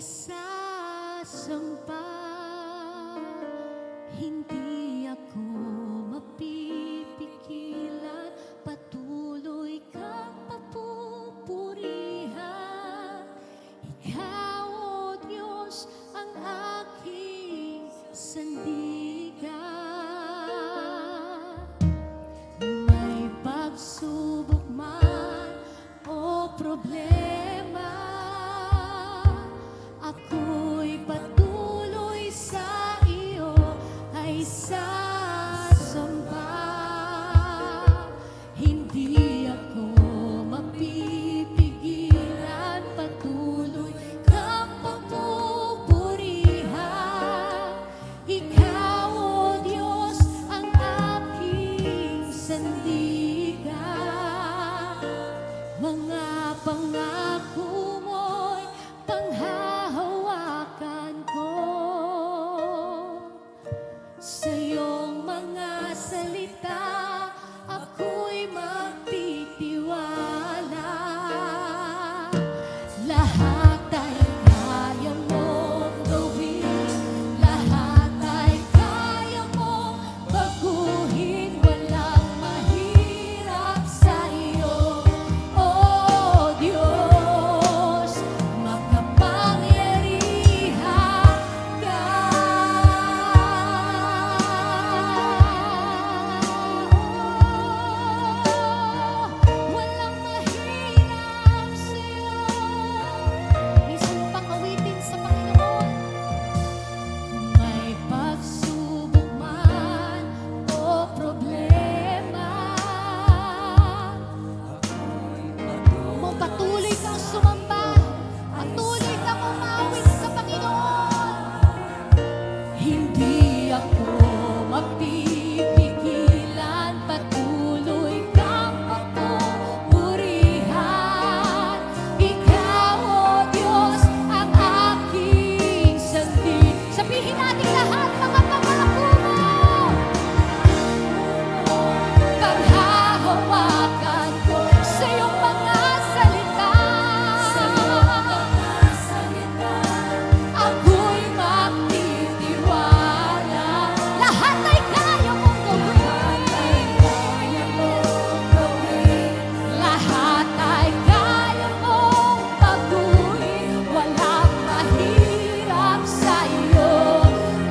sasampa. Hindi ako mapipigilan, patuloy kang papupurihan. Ikaw, O Diyos, ang aking sandigan. May pagsubok man o problema, ako'y patuloy sa iyo ay sasamba. Hindi ako mapipigilan, patuloy kang papupurihan. Ikaw, O Diyos, ang aking sandigan. Mga pangako mo'y panghahawakan ko. Sa iyong mga salita, ako'y magtitiwala. Lahat ay kaya mong gawin, lahat ay kaya mong baguhin. Walang mahirap sa iyo, O Diyos, makapangyarihan ka. Walang mahirap sa iyo. Minsan mo pang awitin sa Panginoon. May pagsubok man o problema, kung patuloy kang sumamba, patuloy kang umawit sa Panginoon. Hindi ako mapipigilan, patuloy kang papupurihan. Ikaw, O Diyos, ang aking sandigan. Sabihin natin lahat, mga pangako mo, panghahawakan ko sa iyong mga salita. Ako'y magtitiwala. Lahat ay kaya mong gawin. Lahat ay kaya mong baguhin. Walang mahirap sa iyo,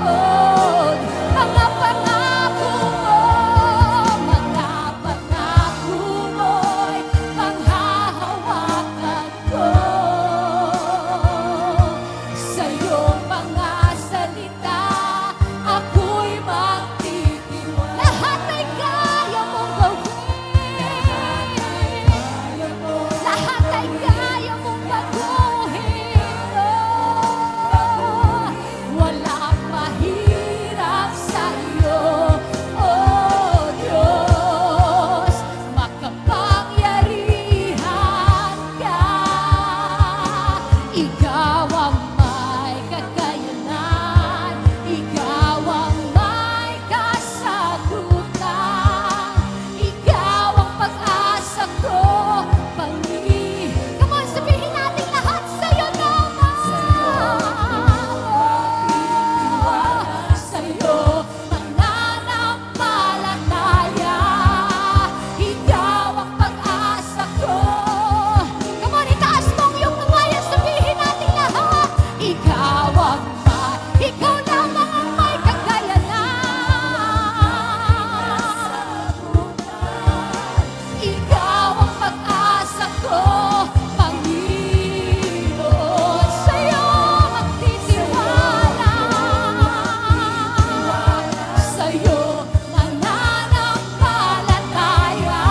oh. Mga pangako mo, mga pangako mo'y panghahawakan ko. Sa iyong mga salita, ako'y magtitiwala. Lahat ay kaya mong gawin. Lahat ay kaya mong baguhin, oh. Walang mahirap sa iyo, oh Diyos, makapangyarihan ka. Ikaw ang may kakayanan, ikaw ang may kasagutan, ikaw ang pag-asa ko, Panginoon. Come on, sabihin natin lahat, sa'yo naman. Sa'yo mananampalataya, ikaw ang pag-asa ko. Come on, itaas mo ang iyong kamay at sabihin natin lahat. Ikaw lamang ang may kakayanan. Ikaw ang pag-asa ko, Panginoon. Sa'yo magtitiwala. Sa'yo mananampalataya.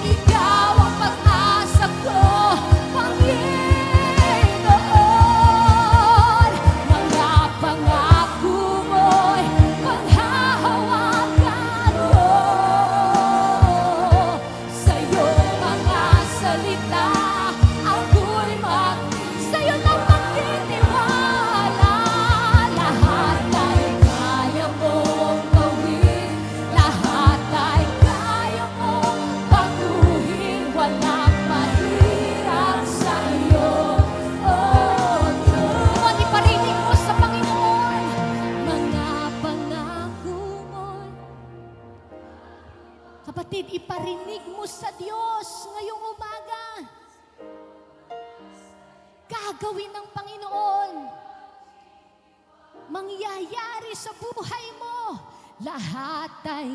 Ikaw ang pag-asa ko, Panginoon. Mga pangako mo'y panghahawakan ko. Sa'yo mga salita, ako'y sa'yo lang magtitiwala. Lahat ay kaya mong gawin, lahat ay kaya mong baguhin. Walang mahirap sa iyo, oh Diyos. gagawin ng Panginoon. Mangyayari sa buhay mo. Lahat ay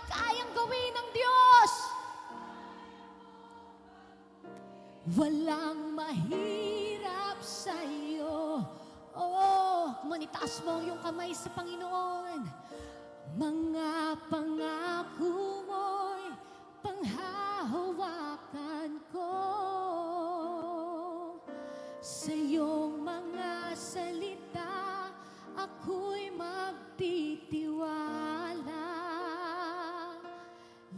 kayang gawin ng Diyos. Walang mahirap sa iyo. Oh, manitaas mo yung kamay sa Panginoon. Mga pangako mo'y panghahawakan ko. Sa iyong mga salita, ako'y magtitiwala.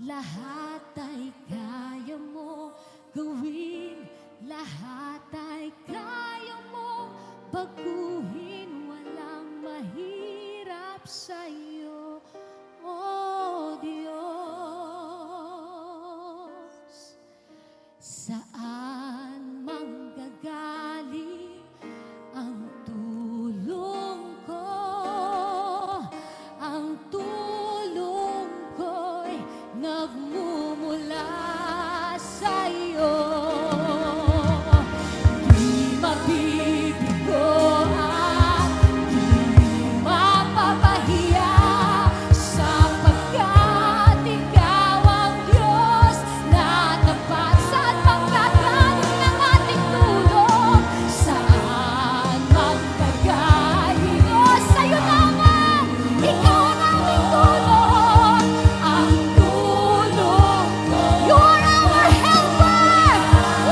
Lahat ay kaya mo gawin, lahat ay kaya mo baguhin, walang mahirap sa iyo, oh Diyos. Saan manggagaling ang tulong ko? Ang tulong ko'y nagmumula sa iyo. Di mabibigo at di mapapahiya, sapagkat ikaw ang Diyos na tapat. Saan manggagaling ang ating tulong? Saan manggagaling? O sa'yo naman, ikaw ang aming tulong. Ang tulong ko, you are our helper.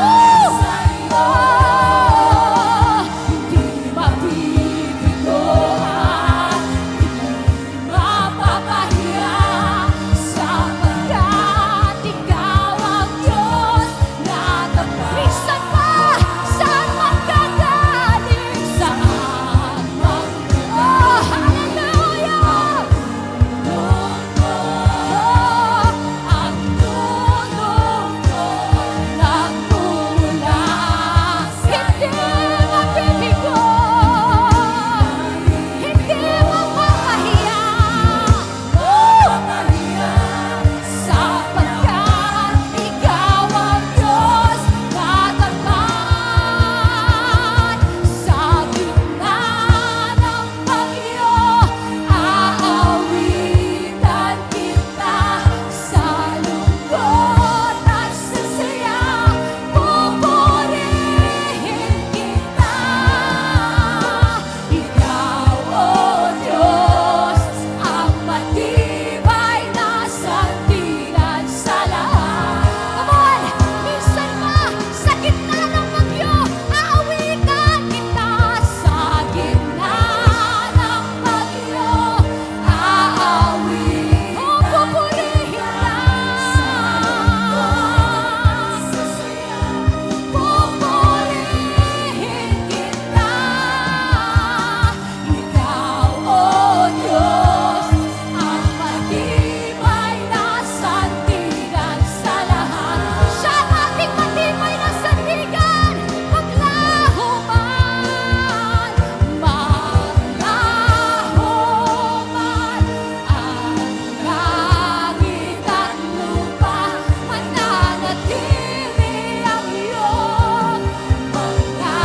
Woo! Oh, di mabibigo at di mapapahiya, sapagkat ikaw ang Diyos na tapat. Minsan pa, saan manggagaling? Saan manggagaling? Oh, hallelujah! Ang tulong ko nagmumula. Hindi mabibigo, hindi mapapahiya, sapagkat ikaw ang Diyos na tapat. Sa gitna ng bagyo, aawitan kita. Sa lungkot at sa saya, pupurihin kita. Ikaw, oh Diyos, ang matibay na sandigan sa lahat. Come on! Minsan pa, sa gitna ng bagyo, aawitan kita. Sa gitna ng bagyo, aawit. Oh, pupurihin ka. Pupurihin kita. Ikaw, oh Diyos, ang matibay na sandigan sa lahat. Siya ang ating matibay na sandigan. Maglaho man, maglaho man ang langit at lupa, mananatili ang iyong mga.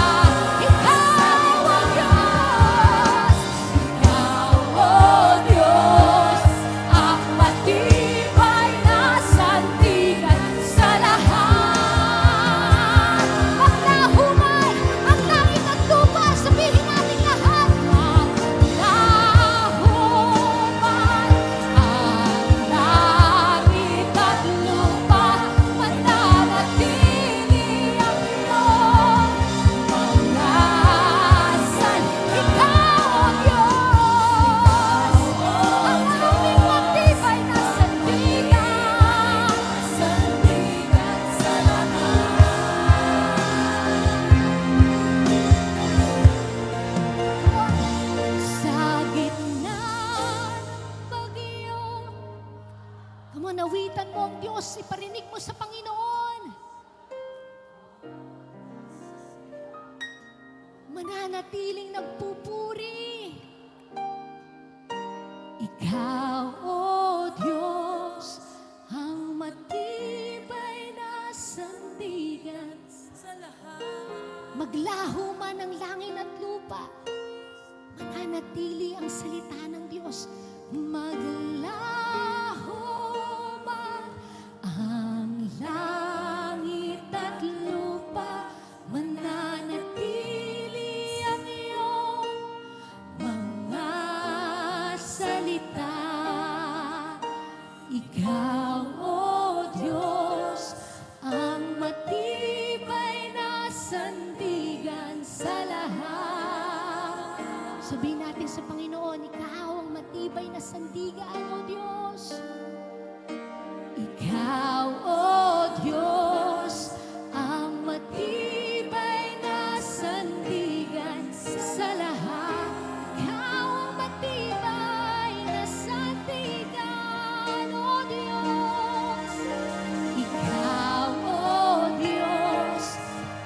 Ikaw ang Diyos, ikaw, oh Diyos, ang matibay na sandigan sa lahat. Maglaho man ang langit at lupa, sabihin natin lahat. Maglaho man ang langit at lupa, mananatili ang iyong mga san. Ikaw ang Diyos, ang aming matibay na sandigan, sandigan sa lahat. Sa gitna ng bagyo. Come on, awitan mo ang Diyos, iparinig mo sa Panginoon. Mananatiling nagpupuri. Ikaw, oh Diyos, ang matibay na sandigan Maglaho man ang langit at lupa, mananatili ang salita ng Diyos. Maglaho man ang langit at lupa, mananatili ang iyong mga salita. Ikaw, O Diyos, ang matibay na sandigan sa lahat. Sabihin natin sa Panginoon, Ikaw ang matibay na sandigan, O Diyos. Ikaw, O Diyos, ang matibay na sandigan sa lahat. Ikaw ang matibay na sandigan, O Diyos. Ikaw, O Diyos,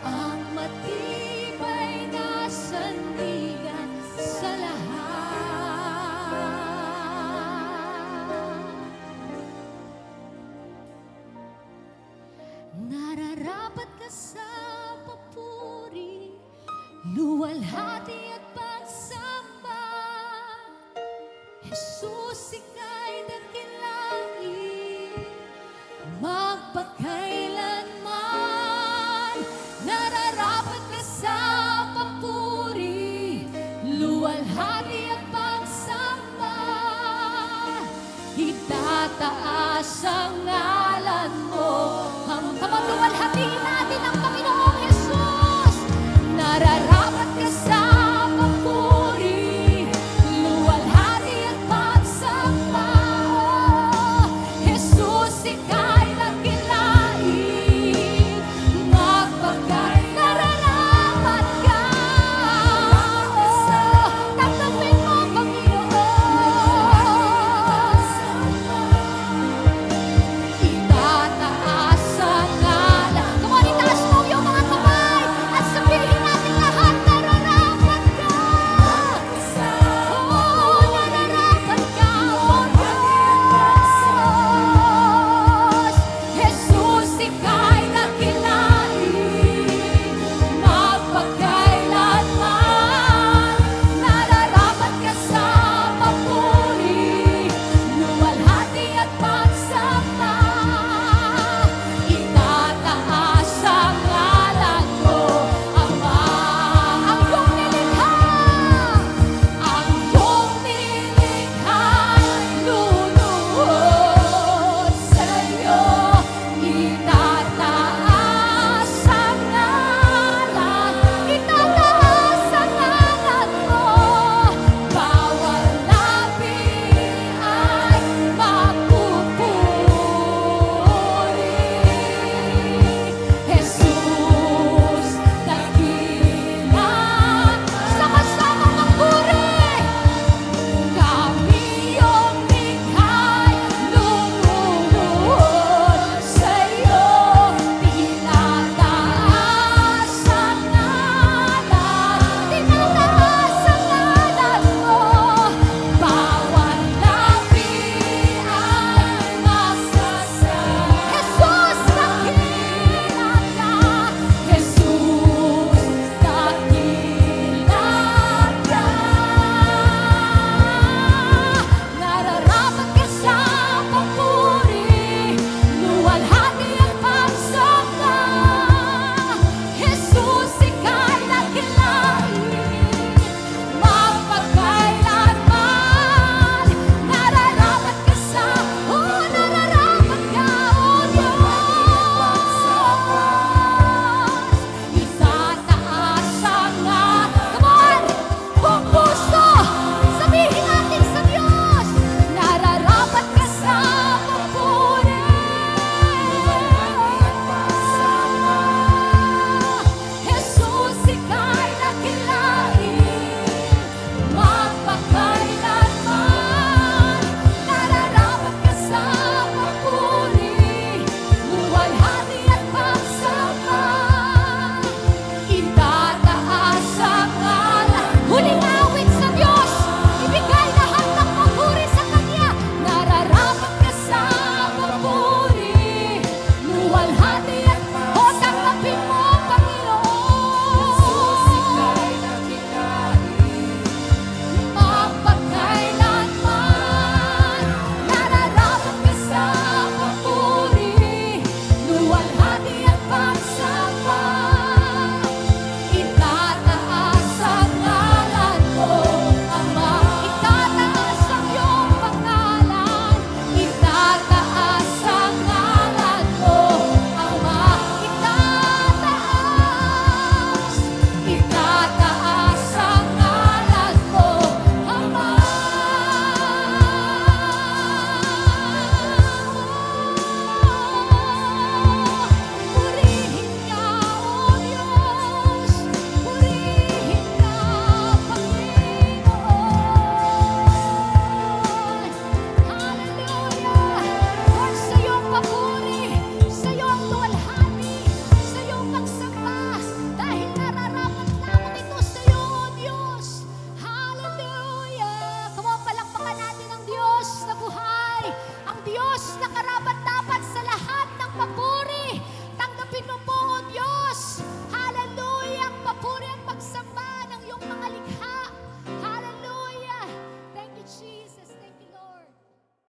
ang matibay na sandigan sa lahat. Nararapat ka sa papuri, luwalhati